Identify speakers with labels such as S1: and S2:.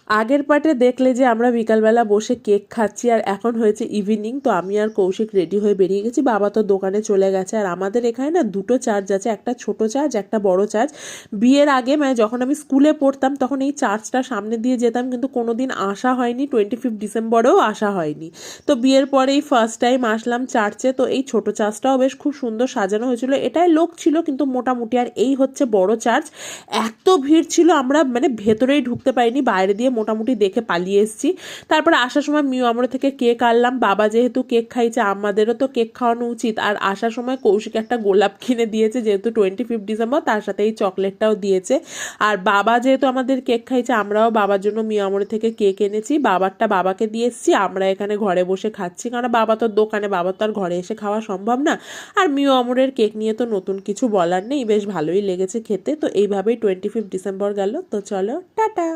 S1: আগের পার্টে দেখলে যে আমরা বিকালবেলা বসে কেক খাচ্ছি, আর এখন হয়েছে ইভিনিং। তো আমি আর কৌশিক রেডি হয়ে বেরিয়ে গেছি, বাবা তো দোকানে চলে গেছে। আর আমাদের এখানে না দুটো চার্চ আছে, একটা ছোট চার্চ একটা বড় চার্চ। বিয়ের আগে মানে যখন আমি স্কুলে পড়তাম তখন এই চার্চটা সামনে দিয়ে যেতাম, কিন্তু কোনোদিন আসা হয়নি, 25 ডিসেম্বরেও আসা হয়নি। তো বিয়ের পরেই ফার্স্ট টাইম আসলাম চার্চে। তো এই ছোট চার্চটাও বেশ খুব সুন্দর সাজানো হয়েছিল, এটাই লোক ছিল কিন্তু মোটামুটি। আর এই হচ্ছে বড় চার্চ, এত ভিড় ছিল আমরা মানে ভেতরেই ঢুকতে পারিনি, বাইরে দিয়ে মোটামুটি দেখে পালিয়ে এসেছি। তারপরে আসার সময় মিউ আমরা থেকে কেক আনলাম, বাবা যেহেতু কেক খাইছে আমাদেরও তো কেক খাওয়ানো উচিত। আর আসার সময় কৌশিক একটা গোলাপ কিনে দিয়েছে, যেহেতু 25 ডিসেম্বর, তার সাথে এই চকলেটটাও দিয়েছে। আর বাবা যেহেতু আমাদের কেক খাইছে, আমরাও বাবার জন্য মিউ আমরে থেকে কেক এনেছি, বাবারটা বাবাকে দিয়ে এসেছি, আমরা এখানে ঘরে বসে খাচ্ছি, কারণ বাবা তো দোকানে, বাবা তো আর ঘরে এসে খাওয়া সম্ভব না। আর মিউ আমরের কেক নিয়ে তো নতুন কিছু বলার নেই, বেশ ভালোই লেগেছে খেতে। তো এইভাবেই 25 ডিসেম্বর গেল। তো চলো টাটা।